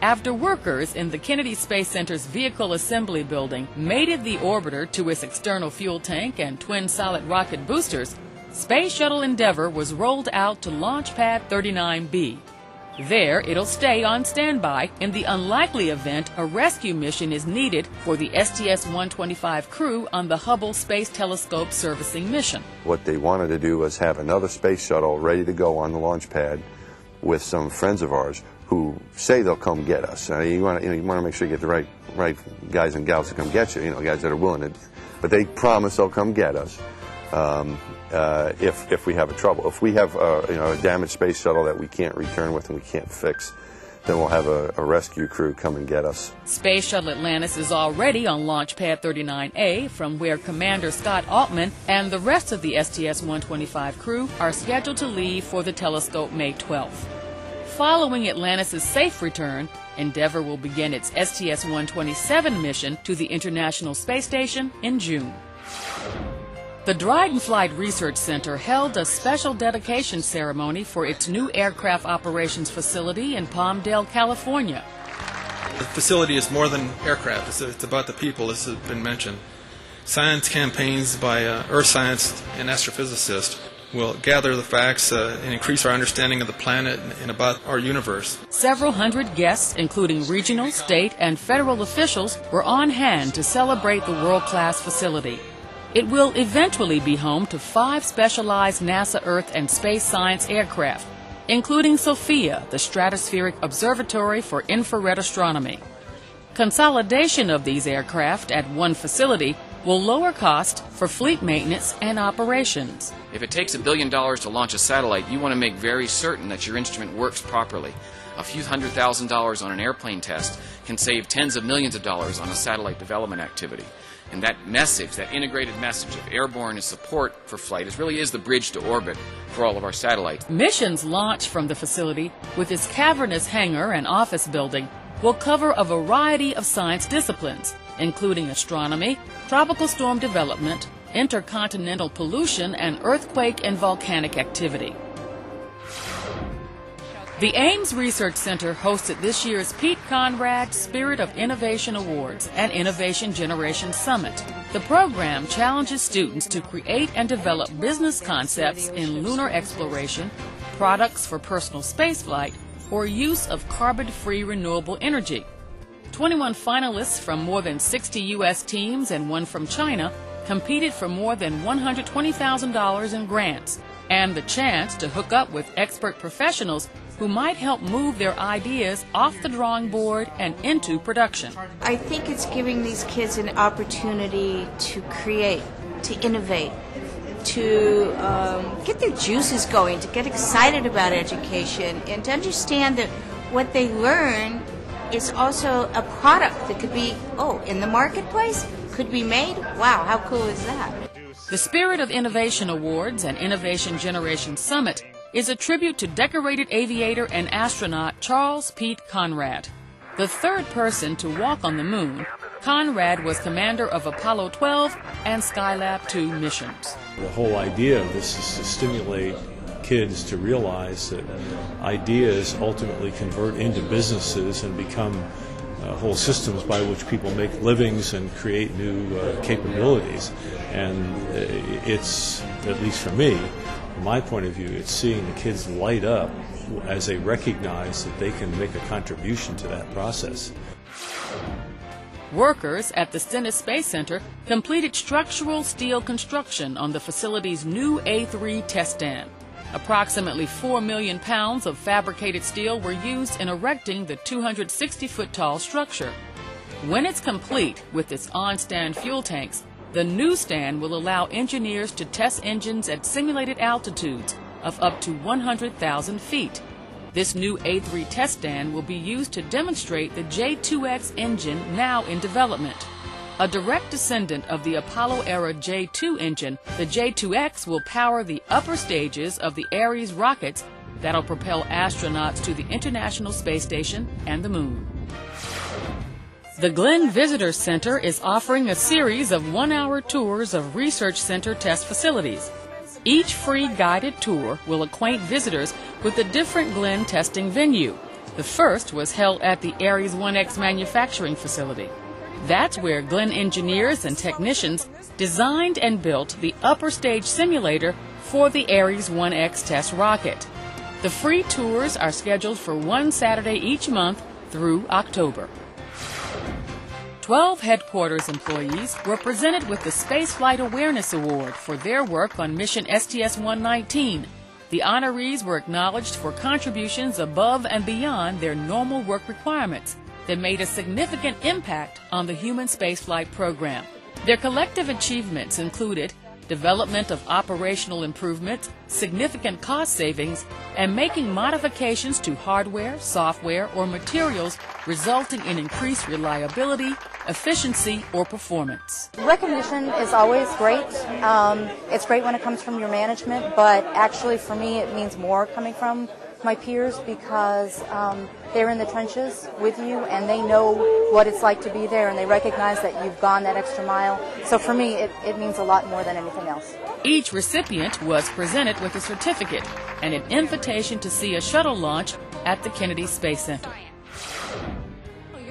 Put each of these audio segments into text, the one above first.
After workers in the Kennedy Space Center's Vehicle Assembly Building mated the orbiter to its external fuel tank and twin solid rocket boosters, Space Shuttle Endeavour was rolled out to Launch Pad 39B. There, it'll stay on standby in the unlikely event a rescue mission is needed for the STS-125 crew on the Hubble Space Telescope servicing mission. What they wanted to do was have another space shuttle ready to go on the launch pad with some friends of ours who say they'll come get us. You want to make sure you get the right guys and gals to come get you, guys that are willing to. But they promise they'll come get us. If we have a trouble. If we have a damaged space shuttle that we can't return with and we can't fix, then we'll have a rescue crew come and get us. Space Shuttle Atlantis is already on Launch Pad 39A, from where Commander Scott Altman and the rest of the STS-125 crew are scheduled to leave for the telescope May 12th. Following Atlantis' safe return, Endeavour will begin its STS-127 mission to the International Space Station in June. The Dryden Flight Research Center held a special dedication ceremony for its new aircraft operations facility in Palmdale, California. The facility is more than aircraft. It's about the people, this has been mentioned. Science campaigns by earth scientists and astrophysicists will gather the facts and increase our understanding of the planet and about our universe. Several hundred guests, including regional, state, and federal officials, were on hand to celebrate the world-class facility. It will eventually be home to 5 specialized NASA Earth and space science aircraft, including SOFIA, the Stratospheric Observatory for Infrared Astronomy. Consolidation of these aircraft at one facility will lower cost for fleet maintenance and operations. If it takes $1 billion to launch a satellite, you want to make very certain that your instrument works properly. A few $100,000 on an airplane test can save tens of millions of dollars on a satellite development activity. And that message, that integrated message of airborne support for flight, really is the bridge to orbit for all of our satellites. Missions launched from the facility, with its cavernous hangar and office building, will cover a variety of science disciplines, including astronomy, tropical storm development, intercontinental pollution, and earthquake and volcanic activity. The Ames Research Center hosted this year's Pete Conrad Spirit of Innovation Awards and Innovation Generation Summit. The program challenges students to create and develop business concepts in lunar exploration, products for personal spaceflight, or use of carbon-free renewable energy. 21 finalists from more than 60 U.S. teams and one from China competed for more than $120,000 in grants and the chance to hook up with expert professionals who might help move their ideas off the drawing board and into production. I think it's giving these kids an opportunity to create, to innovate, to get their juices going, to get excited about education, and to understand that what they learn is also a product that could be, in the marketplace, could be made. Wow, how cool is that? The Spirit of Innovation Awards and Innovation Generation Summit is a tribute to decorated aviator and astronaut Charles Pete Conrad. The third person to walk on the moon, Conrad was commander of Apollo 12 and Skylab 2 missions. The whole idea of this is to stimulate kids to realize that ideas ultimately convert into businesses and become whole systems by which people make livings and create new capabilities. And it's, at least for me, from my point of view, it's seeing the kids light up as they recognize that they can make a contribution to that process. Workers at the Stennis Space Center completed structural steel construction on the facility's new A3 test stand. Approximately 4 million pounds of fabricated steel were used in erecting the 260-foot-tall structure. When it's complete with its on-stand fuel tanks, the new stand will allow engineers to test engines at simulated altitudes of up to 100,000 feet. This new A3 test stand will be used to demonstrate the J2X engine now in development. A direct descendant of the Apollo-era J2 engine, the J2X will power the upper stages of the Ares rockets that'll propel astronauts to the International Space Station and the Moon. The Glenn Visitor Center is offering a series of one-hour tours of Research Center test facilities. Each free guided tour will acquaint visitors with a different Glenn testing venue. The first was held at the Ares 1X manufacturing facility. That's where Glenn engineers and technicians designed and built the upper stage simulator for the Ares 1X test rocket. The free tours are scheduled for one Saturday each month through October. 12 headquarters employees were presented with the Spaceflight Awareness Award for their work on mission STS-119. The honorees were acknowledged for contributions above and beyond their normal work requirements that made a significant impact on the human spaceflight program. Their collective achievements included development of operational improvements, significant cost savings, and making modifications to hardware, software, or materials resulting in increased reliability, efficiency, or performance. Recognition is always great. It's great when it comes from your management, but actually for me it means more coming from my peers because they're in the trenches with you and they know what it's like to be there and they recognize that you've gone that extra mile. So for me it means a lot more than anything else. Each recipient was presented with a certificate and an invitation to see a shuttle launch at the Kennedy Space Center.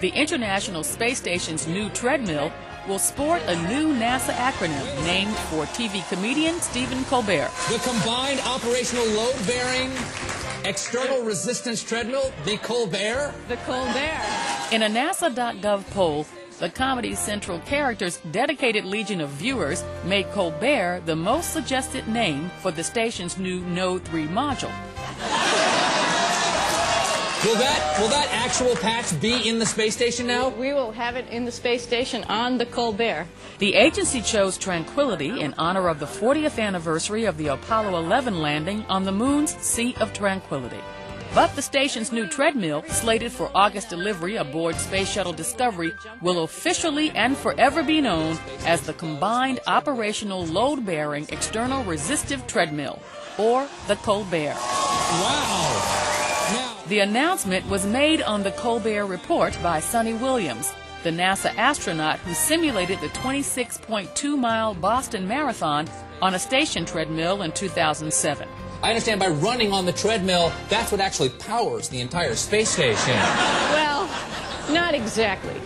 The International Space Station's new treadmill will sport a new NASA acronym named for TV comedian Stephen Colbert. The Combined Operational Load-Bearing External Resistance Treadmill, the Colbert. The Colbert. In a NASA.gov poll, the Comedy Central character's dedicated legion of viewers made Colbert the most suggested name for the station's new Node 3 module. Will that actual patch be in the space station now? We will have it in the space station on the Colbert. The agency chose Tranquility in honor of the 40th anniversary of the Apollo 11 landing on the moon's Sea of Tranquility. But the station's new treadmill, slated for August delivery aboard Space Shuttle Discovery, will officially and forever be known as the Combined Operational Load-Bearing External Resistive Treadmill, or the Colbert. Wow! The announcement was made on the Colbert Report by Sonny Williams, the NASA astronaut who simulated the 26.2-mile Boston Marathon on a station treadmill in 2007. I understand by running on the treadmill, that's what actually powers the entire space station. Well, not exactly.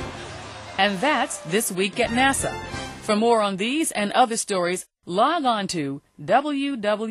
And that's This Week at NASA. For more on these and other stories, log on to www.nasa.gov.